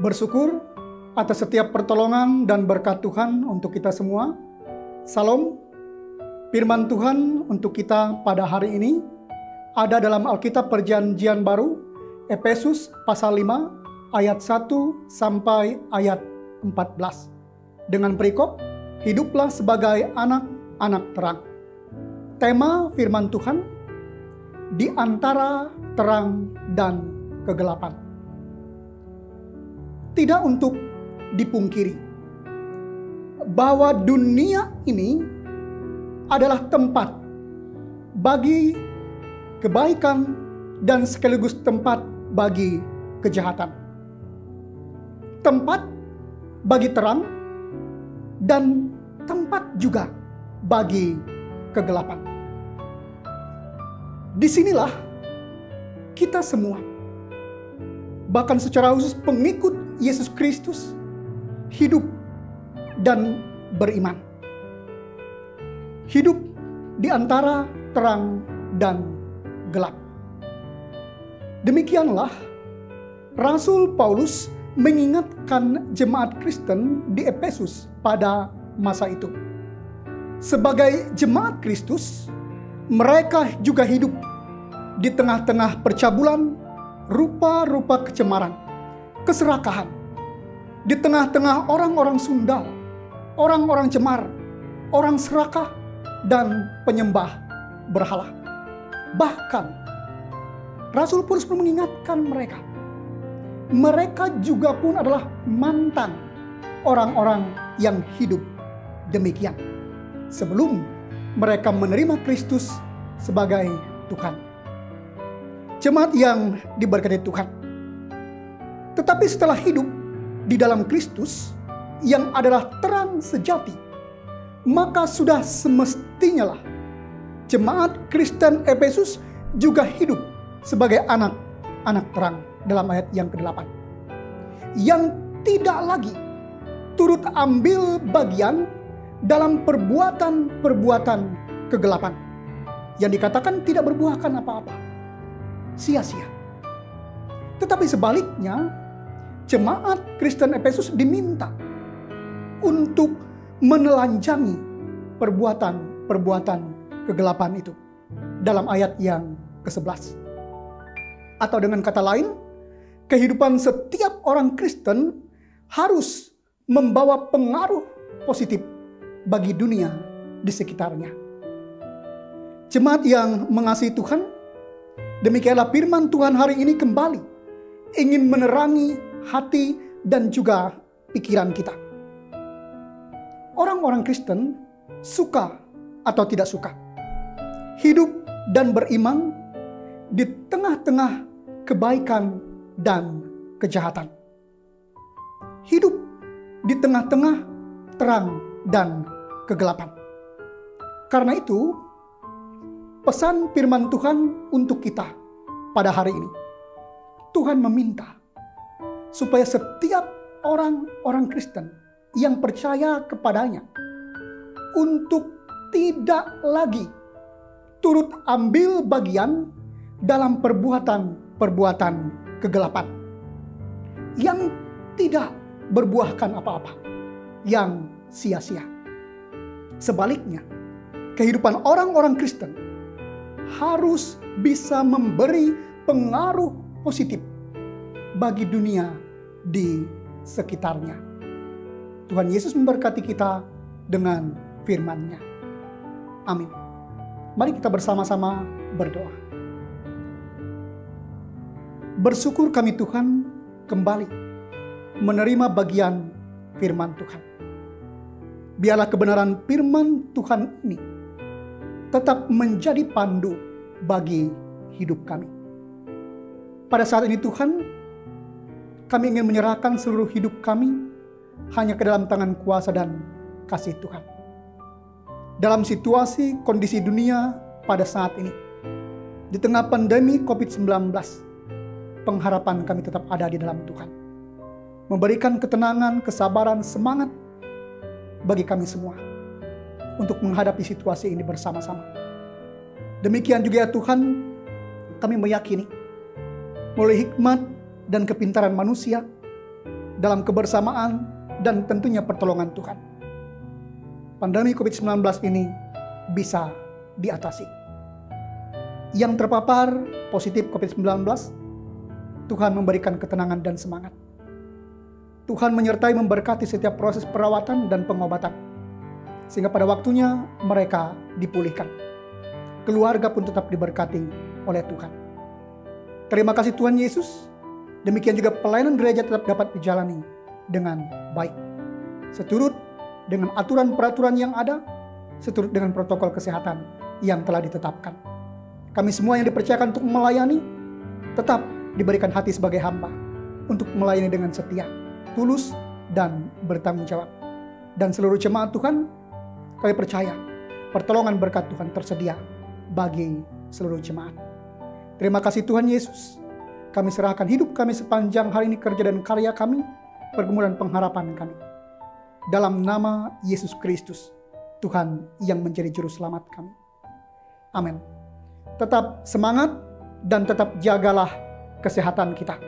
Bersyukur atas setiap pertolongan dan berkat Tuhan untuk kita semua. Salam. Firman Tuhan untuk kita pada hari ini ada dalam Alkitab Perjanjian Baru, Efesus pasal 5 ayat 1 sampai ayat 14. Dengan perikop, hiduplah sebagai anak-anak terang. Tema firman Tuhan, di antara terang dan kegelapan. Tidak untuk dipungkiri bahwa dunia ini adalah tempat bagi kebaikan dan sekaligus tempat bagi kejahatan. Tempat bagi terang dan tempat juga bagi kegelapan. Disinilah kita semua, bahkan secara khusus pengikut Yesus Kristus, hidup dan beriman. Hidup di antara terang dan gelap. Demikianlah Rasul Paulus mengingatkan jemaat Kristen di Efesus pada masa itu. Sebagai jemaat Kristus, mereka juga hidup di tengah-tengah percabulan rupa-rupa kecemaran, keserakahan, di tengah-tengah orang-orang sundal, orang-orang cemar, orang serakah, dan penyembah berhala. Bahkan Rasul Paulus pun mengingatkan mereka juga pun adalah mantan orang-orang yang hidup demikian sebelum mereka menerima Kristus sebagai Tuhan. Jemaat yang diberkati Tuhan. Tetapi setelah hidup di dalam Kristus yang adalah terang sejati, maka sudah semestinya lah jemaat Kristen Efesus juga hidup sebagai anak-anak terang dalam ayat yang ke-8. Yang tidak lagi turut ambil bagian dalam perbuatan-perbuatan kegelapan. Yang dikatakan tidak berbuahkan apa-apa. Sia-sia. Tetapi sebaliknya, jemaat Kristen Efesus diminta untuk menelanjangi perbuatan-perbuatan kegelapan itu dalam ayat yang ke-11. Atau dengan kata lain, kehidupan setiap orang Kristen harus membawa pengaruh positif bagi dunia di sekitarnya. Jemaat yang mengasihi Tuhan, demikianlah firman Tuhan hari ini kembali ingin menerangi hati dan juga pikiran kita. Orang-orang Kristen suka atau tidak suka, hidup dan beriman di tengah-tengah kebaikan dan kejahatan. Hidup di tengah-tengah terang dan kegelapan. Karena itu, pesan firman Tuhan untuk kita pada hari ini. Tuhan meminta supaya setiap orang-orang Kristen yang percaya kepadanya untuk tidak lagi turut ambil bagian dalam perbuatan-perbuatan kegelapan yang tidak berbuahkan apa-apa, yang sia-sia. Sebaliknya, kehidupan orang-orang Kristen harus bisa memberi pengaruh positif bagi dunia di sekitarnya. Tuhan Yesus memberkati kita dengan firman-Nya. Amin. Mari kita bersama-sama berdoa. Bersyukur kami Tuhan kembali menerima bagian firman Tuhan. Biarlah kebenaran firman Tuhan ini tetap menjadi pandu bagi hidup kami. Pada saat ini Tuhan, kami ingin menyerahkan seluruh hidup kami hanya ke dalam tangan kuasa dan kasih Tuhan. Dalam situasi kondisi dunia pada saat ini, di tengah pandemi COVID-19, pengharapan kami tetap ada di dalam Tuhan. Memberikan ketenangan, kesabaran, semangat bagi kami semua untuk menghadapi situasi ini bersama-sama. Demikian juga ya Tuhan, kami meyakini melalui hikmat dan kepintaran manusia, dalam kebersamaan dan tentunya pertolongan Tuhan. Pandemi COVID-19 ini bisa diatasi. Yang terpapar positif COVID-19, Tuhan memberikan ketenangan dan semangat. Tuhan menyertai memberkati setiap proses perawatan dan pengobatan, sehingga pada waktunya mereka dipulihkan. Keluarga pun tetap diberkati oleh Tuhan. Terima kasih Tuhan Yesus. Demikian juga pelayanan gereja tetap dapat dijalani dengan baik, seturut dengan aturan-peraturan yang ada, seturut dengan protokol kesehatan yang telah ditetapkan. Kami semua yang dipercayakan untuk melayani, tetap diberikan hati sebagai hamba untuk melayani dengan setia, tulus, dan bertanggung jawab. Dan seluruh jemaat Tuhan, kami percaya pertolongan berkat Tuhan tersedia bagi seluruh jemaat. Terima kasih Tuhan Yesus. Kami serahkan hidup kami sepanjang hari ini, kerja dan karya kami, pergumulan pengharapan kami. Dalam nama Yesus Kristus, Tuhan yang menjadi juru selamat kami. Amin. Tetap semangat dan tetap jagalah kesehatan kita.